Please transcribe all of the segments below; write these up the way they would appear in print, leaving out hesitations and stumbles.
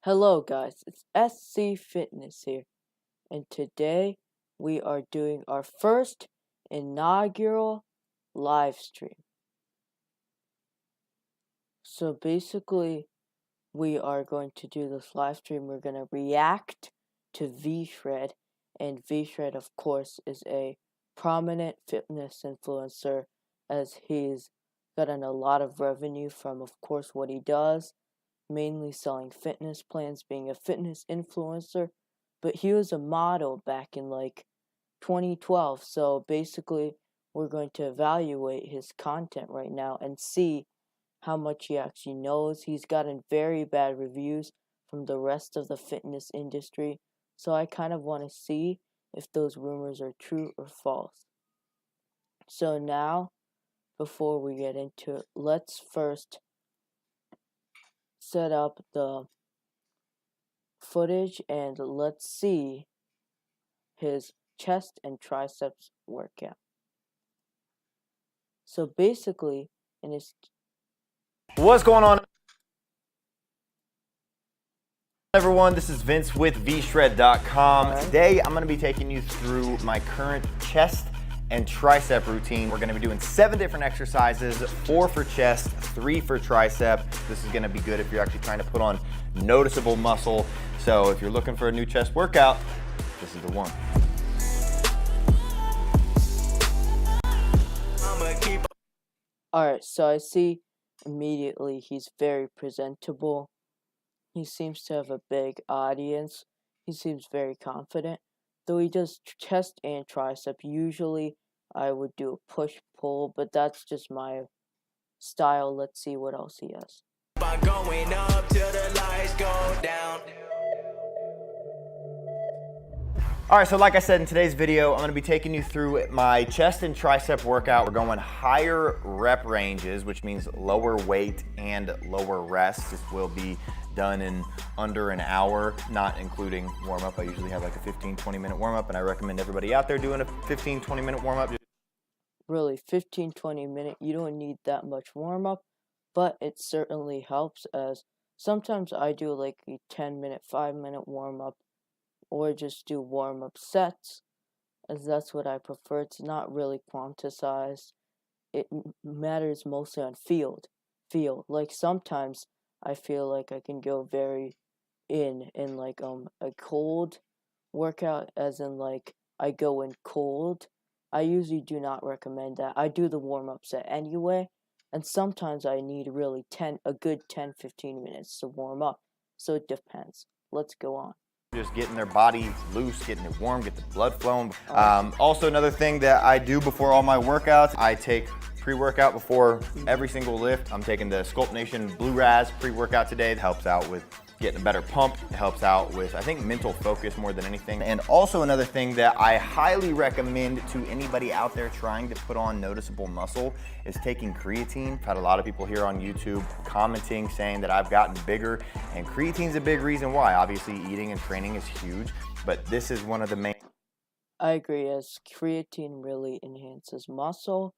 Hello guys, it's SC Fitness here, and today we are doing our first inaugural live stream. So basically, we are going to do this live stream. We're going to react to V-Shred, and V-Shred, of course, is a prominent fitness influencer, as he's gotten a lot of revenue from, of course, what he does. Mainly selling fitness plans, being a fitness influencer, but he was a model back in like 2012. So basically, we're going to evaluate his content right now and see how much he actually knows. He's gotten very bad reviews from the rest of the fitness industry, so I kind of want to see if those rumors are true or false. So now, before we get into it, let's first set up the footage and let's see his chest and triceps workout. So basically, in his... What's going on, everyone? This is Vince with VShred.com. Right. Today I'm going to be taking you through my current chest and tricep routine. We're going to be doing 7 different exercises, 4 for chest, 3 for tricep. This is going to be good if you're actually trying to put on noticeable muscle. So if you're looking for a new chest workout, this is the one. Alright, so I see immediately he's very presentable. He seems to have a big audience. He seems very confident. Though he does chest and tricep, usually I would do a push-pull, but that's just my style. Let's see what else he has. By going up till the lights go down. All right, so like I said in today's video, I'm gonna be taking you through my chest and tricep workout. We're going higher rep ranges, which means lower weight and lower rest. This will be done in under an hour, not including warm-up. I usually have like a 15-20 minute warm-up, and I recommend everybody out there doing a 15-20 minute warm-up. Really, 15-20 minute, you don't need that much warm-up, but it certainly helps, as sometimes I do like a 10-minute, 5-minute warm-up, or just do warm-up sets, as that's what I prefer. It's not really quantized. It matters mostly on feel. Like sometimes I feel like I can go very in like a cold workout, as in like I go in cold. I usually do not recommend that. I do the warm-up set anyway, and sometimes I need really a good 10-15 minutes to warm up. So it depends. Let's go on. Just getting their body loose, getting it warm, get the blood flowing. Also, another thing that I do before all my workouts, I take pre-workout before every single lift. I'm taking the Sculpt Nation Blue Raz pre-workout today. It helps out with getting a better pump. It helps out with, I think, mental focus more than anything. And also another thing that I highly recommend to anybody out there trying to put on noticeable muscle is taking creatine. I've had a lot of people here on YouTube commenting, saying that I've gotten bigger, and creatine's a big reason why. Obviously, eating and training is huge, but this is one of the main... I agree, as creatine really enhances muscle,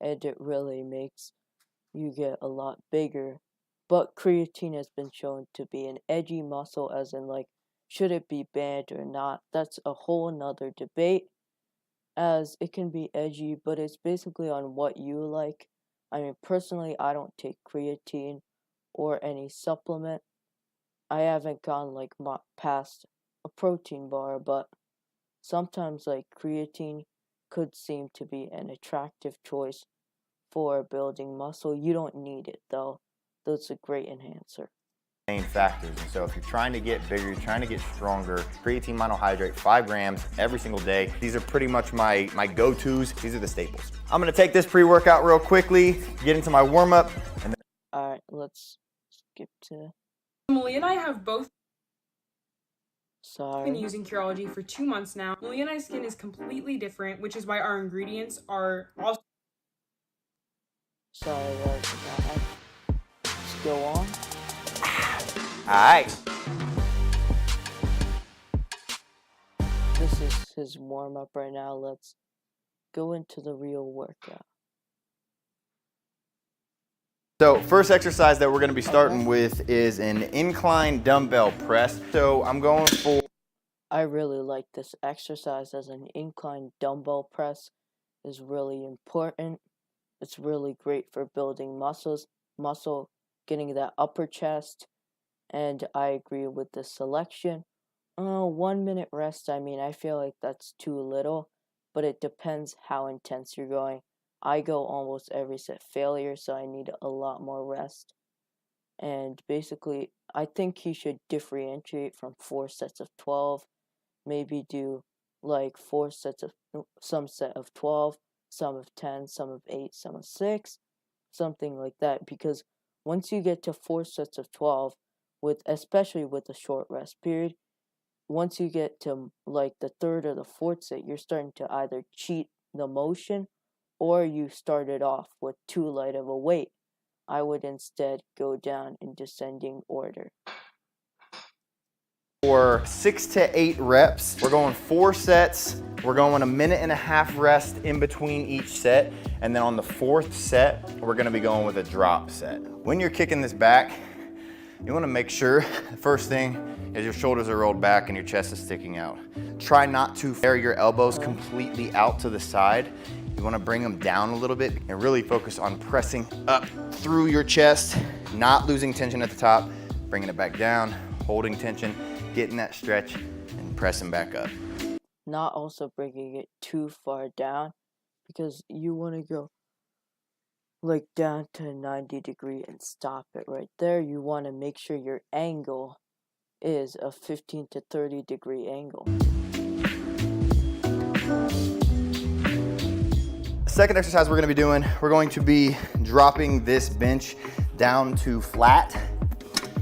and it really makes you get a lot bigger. But creatine has been shown to be an edgy muscle, as in like, should it be banned or not? That's a whole nother debate, as it can be edgy, but it's basically on what you like. I mean, personally, I don't take creatine or any supplement. I haven't gone like past a protein bar, but sometimes like creatine could seem to be an attractive choice for building muscle. You don't need it though. That's a great enhancer. Main factors. And so if you're trying to get bigger, you're trying to get stronger, creatine monohydrate, 5 grams every single day. These are pretty much my go-tos. These are the staples. I'm gonna take this pre-workout real quickly, get into my warm-up, and then... All right, let's skip to... Malia and I have both Sorry. been using Curology for 2 months now. Malia and I's skin is completely different, which is why our ingredients are also... Sorry, that was bad. Let's go on. Alright. This is his warm-up right now. Let's go into the real workout. So first exercise that we're gonna be starting with is an incline dumbbell press. So I'm going for... I really like this exercise as an incline dumbbell press is really important. It's really great for building muscle, getting that upper chest, and I agree with the selection. 1 minute rest, I mean, I feel like that's too little, but it depends how intense you're going. I go almost every set failure, so I need a lot more rest. And basically, I think he should differentiate from 4 sets of 12, maybe do like 4 sets of some set of 12, some of 10, some of 8, some of 6, something like that, because once you get to 4 sets of 12, with especially with a short rest period, once you get to like the third or the fourth set, you're starting to either cheat the motion or you started off with too light of a weight. I would instead go down in descending order. For 6 to 8 reps, we're going 4 sets. We're going a minute and a half rest in between each set. And then on the 4th set, we're gonna be going with a drop set. When you're kicking this back, you wanna make sure, the first thing is your shoulders are rolled back and your chest is sticking out. Try not to flare your elbows completely out to the side. You wanna bring them down a little bit and really focus on pressing up through your chest, not losing tension at the top, bringing it back down, holding tension, getting that stretch, and pressing back up. Not also bringing it too far down, because you want to go like down to 90 degree and stop it right there. You want to make sure your angle is a 15 to 30 degree angle. Second exercise we're gonna be doing, we're going to be dropping this bench down to flat.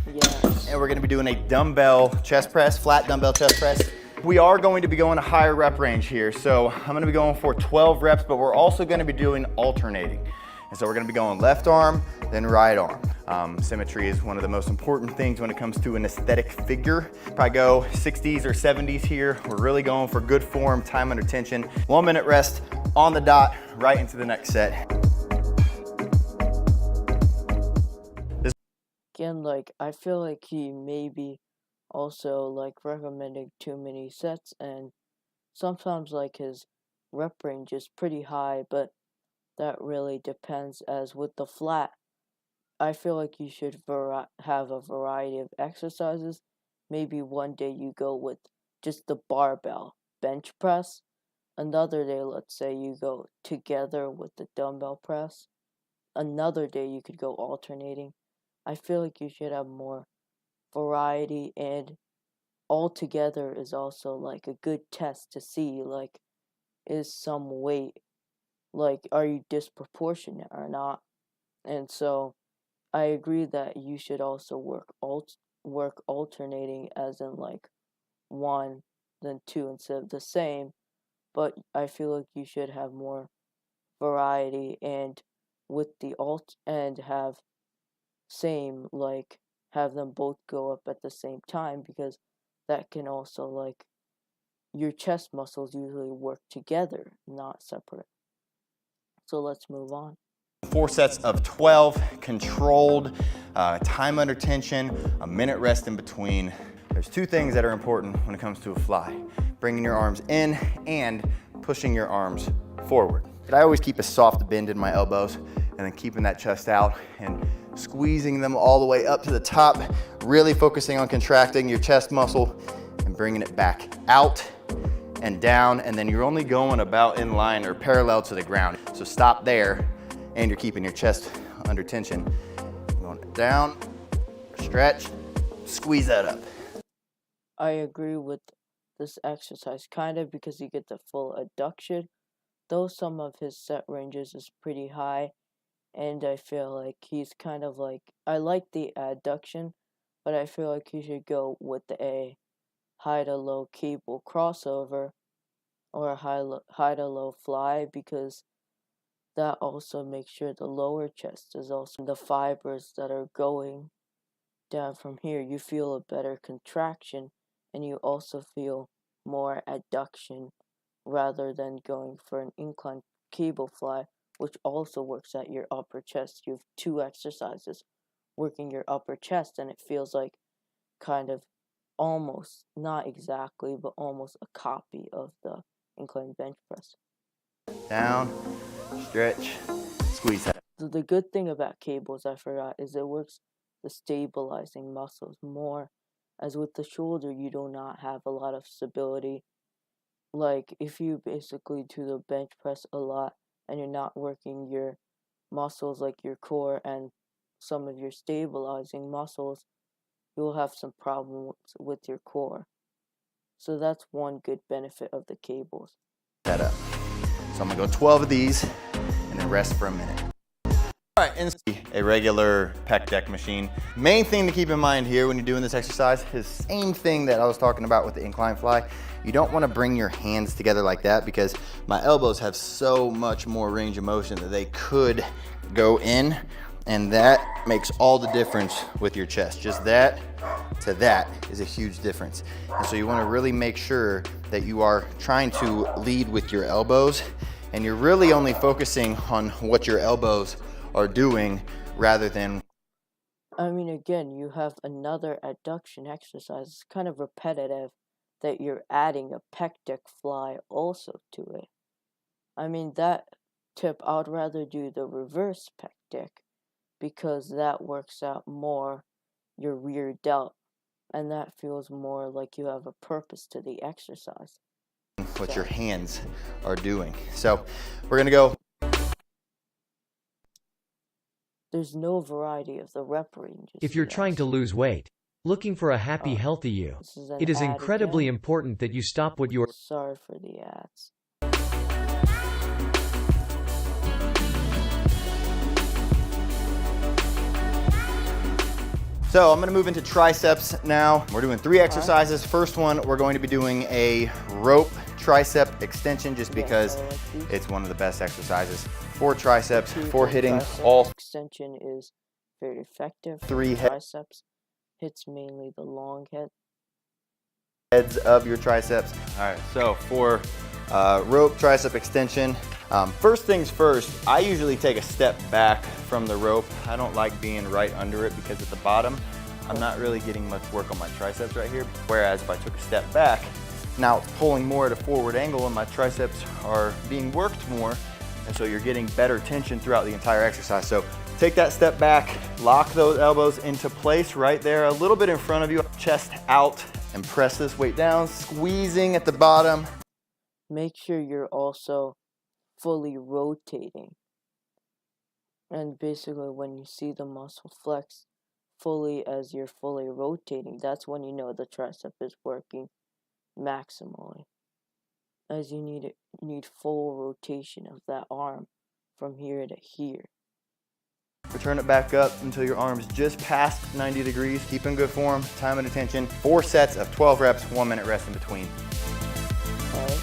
Yes. And we're gonna be doing a dumbbell chest press, flat dumbbell chest press. We are going to be going a higher rep range here. So I'm gonna be going for 12 reps, but we're also gonna be doing alternating. And so we're gonna be going left arm, then right arm. Symmetry is one of the most important things when it comes to an aesthetic figure. If I go 60s or 70s here, we're really going for good form, time under tension. 1 minute rest on the dot, right into the next set. Again, like, I feel like he maybe also like recommending too many sets, and sometimes like his rep range is pretty high, but that really depends. As with the flat, I feel like you should have a variety of exercises. Maybe one day you go with just the barbell bench press. Another day, let's say you go together with the dumbbell press. Another day you could go alternating. I feel like you should have more variety, and all together is also like a good test to see like, is some weight, like, are you disproportionate or not? And so I agree that you should also work alternating, as in like one then two instead of the same, but I feel like you should have more variety, and with the alt and have same, like, have them both go up at the same time, because that can also like, your chest muscles usually work together, not separate. So let's move on. 4 sets of 12, controlled, time under tension, a minute rest in between. There's 2 things that are important when it comes to a fly: bringing your arms in and pushing your arms forward. I always keep a soft bend in my elbows, and then keeping that chest out and squeezing them all the way up to the top, really focusing on contracting your chest muscle and bringing it back out and down, and then you're only going about in line or parallel to the ground. So stop there, and you're keeping your chest under tension. Going down, stretch, squeeze that up. I agree with this exercise kind of, because you get the full adduction, though some of his set ranges is pretty high, and I feel like he's kind of like, I like the adduction, but I feel like he should go with a high to low cable crossover or a high to low fly, because that also makes sure the lower chest is also the fibers that are going down from here. You feel a better contraction, and you also feel more adduction rather than going for an incline cable fly, which also works at your upper chest. You have 2 exercises working your upper chest, and it feels like kind of almost, not exactly, but almost a copy of the incline bench press. Down, stretch, squeeze that. The good thing about cables, I forgot, is it works the stabilizing muscles more, as with the shoulder you do not have a lot of stability. Like if you basically do the bench press a lot and you're not working your muscles like your core and some of your stabilizing muscles, you'll have some problems with your core. So that's one good benefit of the cables. That up. So I'm gonna go 12 of these and then rest for a minute. All right, and a regular pec deck machine. Main thing to keep in mind here when you're doing this exercise is the same thing that I was talking about with the incline fly. You don't want to bring your hands together like that because my elbows have so much more range of motion that they could go in, and that makes all the difference with your chest. Just that to that is a huge difference. And so you want to really make sure that you are trying to lead with your elbows, and you're really only focusing on what your elbows are doing rather than... I mean, again, you have another adduction exercise. It's kind of repetitive that you're adding a pec deck fly also to it. I mean, that tip, I'd rather do the reverse pec deck because that works out more your rear delt, and that feels more like you have a purpose to the exercise. What your hands are doing. So we're gonna go. There's no variety of the rep ranges. If you're trying to lose weight, looking for a happy, healthy you, it is incredibly important that you stop what you're... Sorry for the ads. So I'm gonna move into triceps now. We're doing 3 exercises. First one, we're going to be doing a rope tricep extension just because it's one of the best exercises for triceps, for hitting all... Extension is very effective. 3 triceps hits mainly the long heads of your triceps. All right, so for rope tricep extension, first things first, I usually take a step back from the rope. I don't like being right under it because at the bottom, I'm not really getting much work on my triceps right here. Whereas if I took a step back, now it's pulling more at a forward angle and my triceps are being worked more, and so you're getting better tension throughout the entire exercise. So take that step back, lock those elbows into place right there, a little bit in front of you, chest out, and press this weight down, squeezing at the bottom. Make sure you're also fully rotating. And basically when you see the muscle flex fully as you're fully rotating, that's when you know the tricep is working maximally, as you need full rotation of that arm from here to here. Turn it back up until your arm's just past 90 degrees. Keep in good form, time and attention. 4 sets of 12 reps, 1 minute rest in between. Okay.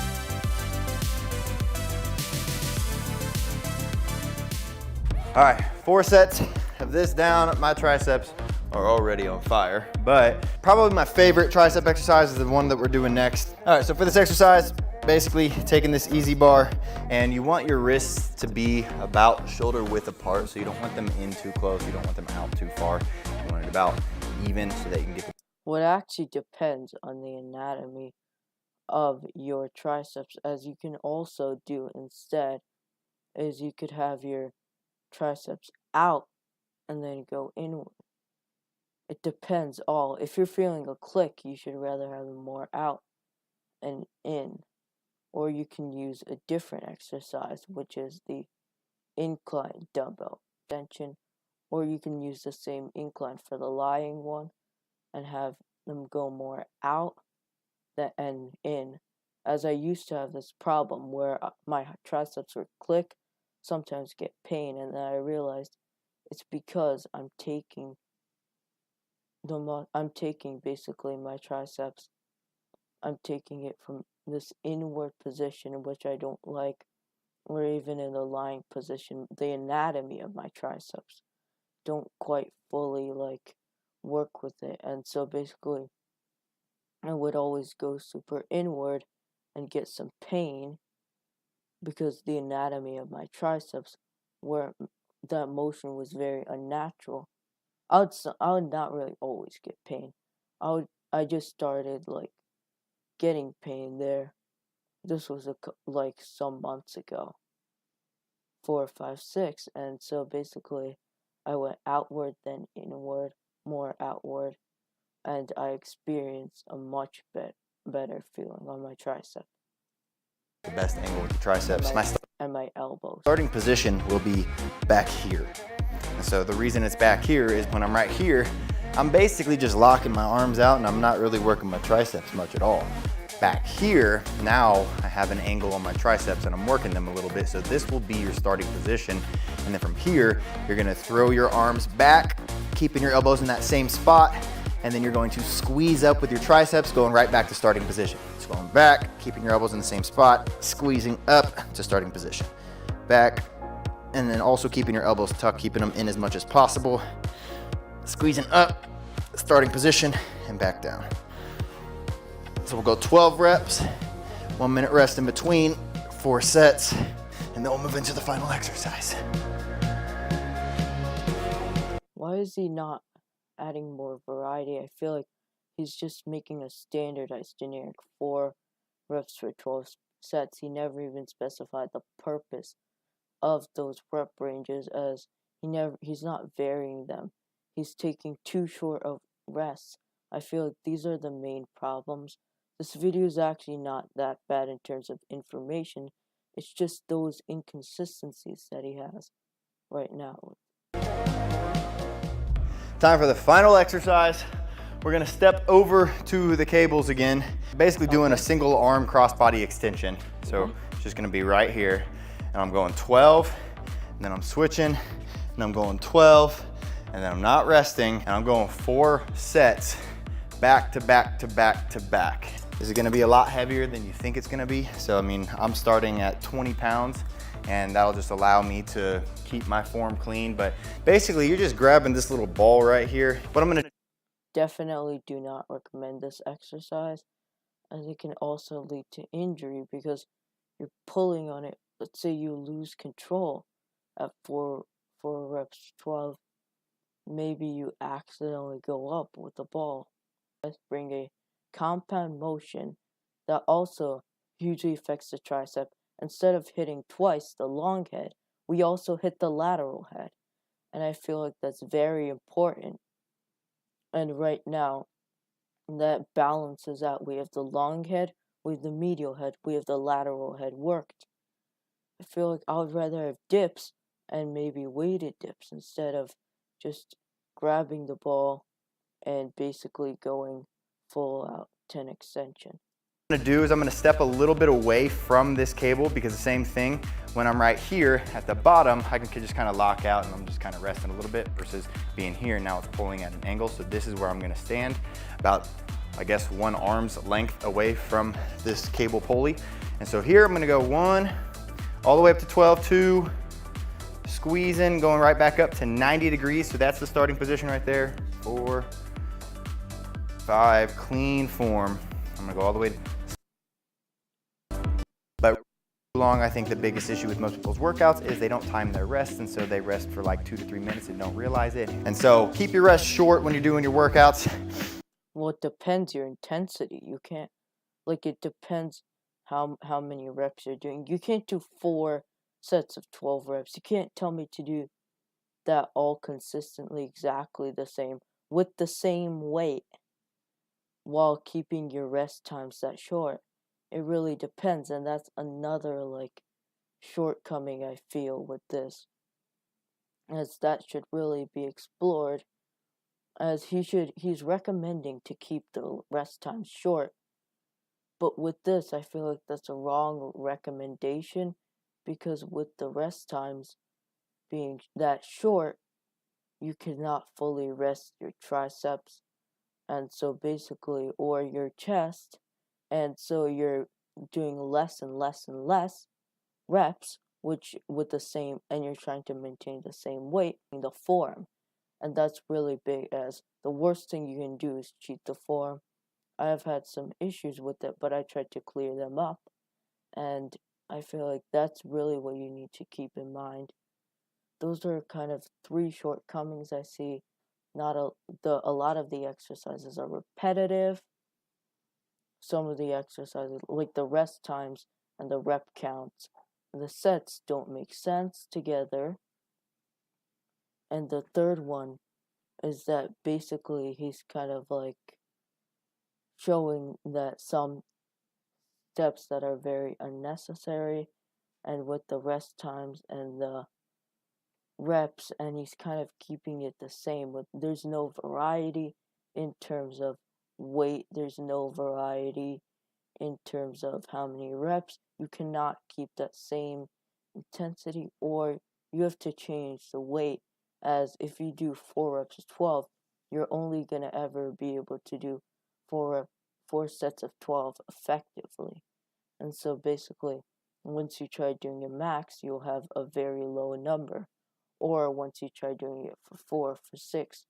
All right, 4 sets of this down. My triceps are already on fire, but probably my favorite tricep exercise is the one that we're doing next. All right, so for this exercise, basically taking this easy bar, and you want your wrists to be about shoulder width apart, so you don't want them in too close, you don't want them out too far. You want it about even so that you can get the... What actually depends on the anatomy of your triceps, as you can also do instead, is you could have your triceps out and then go inward. It depends all. If you're feeling a click, you should rather have them more out and in. Or you can use a different exercise, which is the incline dumbbell extension. Or you can use the same incline for the lying one and have them go more out and in. As I used to have this problem where my triceps would click, sometimes get pain, and then I realized it's because I'm taking basically my triceps, I'm taking it from this inward position, which I don't like, or even in the lying position. The anatomy of my triceps don't quite fully work with it, and so basically I would always go super inward and get some pain, because the anatomy of my triceps, where that motion was very unnatural. I would not really always get pain. I just started like getting pain there. This was like some months ago, 4, 5, 6, and so basically, I went outward then inward, more outward, and I experienced a much better feeling on my tricep. The best angle with the triceps. And my elbows. Starting position will be back here. And so the reason it's back here is when I'm right here, I'm basically just locking my arms out and I'm not really working my triceps much at all. Back here, now I have an angle on my triceps and I'm working them a little bit, so this will be your starting position. And then from here, you're gonna throw your arms back, keeping your elbows in that same spot, and then you're going to squeeze up with your triceps, going right back to starting position. So going back, keeping your elbows in the same spot, squeezing up to starting position. Back, and then also keeping your elbows tucked, keeping them in as much as possible. Squeezing up, starting position, and back down. So we'll go 12 reps, 1 minute rest in between, 4 sets, and then we'll move into the final exercise. Why is he not adding more variety? I feel like he's just making a standardized generic 4 reps for 12 sets. He never even specified the purpose of those rep ranges, as he's not varying them. He's taking too short of rests. I feel like these are the main problems. This video is actually not that bad in terms of information. It's just those inconsistencies that he has right now. Time for the final exercise. We're gonna step over to the cables again, basically doing a single arm crossbody extension. So it's just gonna be right here, and I'm going 12, and then I'm switching, and I'm going 12, and then I'm not resting, and I'm going 4 sets, back to back to back to back. This is gonna be a lot heavier than you think it's gonna be. So I mean, I'm starting at 20 pounds, and that'll just allow me to keep my form clean. But basically, you're just grabbing this little ball right here. What I'm gonna Definitely do not recommend this exercise, as it can also lead to injury because you're pulling on it. Let's say you lose control at 4 reps 12. Maybe you accidentally go up with the ball. Let's bring a compound motion that also hugely affects the tricep. Instead of hitting twice the long head, we also hit the lateral head. And I feel like that's very important. And right now, that balances out. We have the long head, we have the medial head, we have the lateral head worked. I feel like I would rather have dips and maybe weighted dips instead of just grabbing the ball and basically going full out 10 extension. What I'm gonna do is I'm gonna step a little bit away from this cable, because the same thing, when I'm right here at the bottom, I can just kind of lock out and I'm just kind of resting a little bit, versus being here, now it's pulling at an angle. So this is where I'm gonna stand, about, I guess, 1 arm's length away from this cable pulley. And so here I'm gonna go 1, all the way up to 12, 2, squeezing, going right back up to 90 degrees. So that's the starting position right there. 4, 5, clean form. I'm gonna go all the way. But long, I think the biggest issue with most people's workouts is they don't time their rest, and so they rest for like 2 to 3 minutes and don't realize it. And so keep your rest short when you're doing your workouts. Well, it depends your intensity. You can't, like, it depends how many reps you're doing. You can't do 4 sets of 12 reps. You can't tell me to do that all consistently exactly the same with the same weight while keeping your rest times that short. It really depends, and that's another like shortcoming I feel with this, as that should really be explored, as he's recommending to keep the rest times short. But with this, I feel like that's a wrong recommendation, because with the rest times being that short, you cannot fully rest your triceps, and so basically, or your chest, and so you're doing less and less and less reps, which with the same, and you're trying to maintain the same weight in the form, and that's really big, as the worst thing you can do is cheat the form. I have had some issues with it, but I tried to clear them up, and I feel like that's really what you need to keep in mind. Those are kind of 3 shortcomings I see. A lot of the exercises are repetitive. Some of the exercises, like the rest times and the rep counts, and the sets don't make sense together. And the third one is that basically he's kind of like showing that some steps that are very unnecessary, and with the rest times and the reps, and he's kind of keeping it the same. There's no variety in terms of weight, there's no variety in terms of how many reps. You cannot keep that same intensity, or you have to change the weight. As if you do 4 reps of 12, you're only going to ever be able to do 4 sets of 12 effectively. And so basically, once you try doing a max, you'll have a very low number. Or once you try doing it for 4, for 6.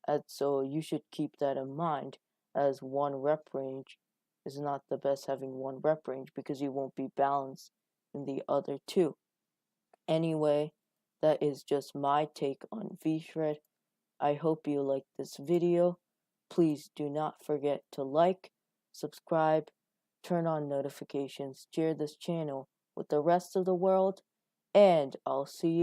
And so you should keep that in mind, as one rep range is not the best having one rep range, because you won't be balanced in the other 2. Anyway, that is just my take on V-Shred. I hope you liked this video. Please do not forget to like, subscribe, turn on notifications, share this channel with the rest of the world, and I'll see you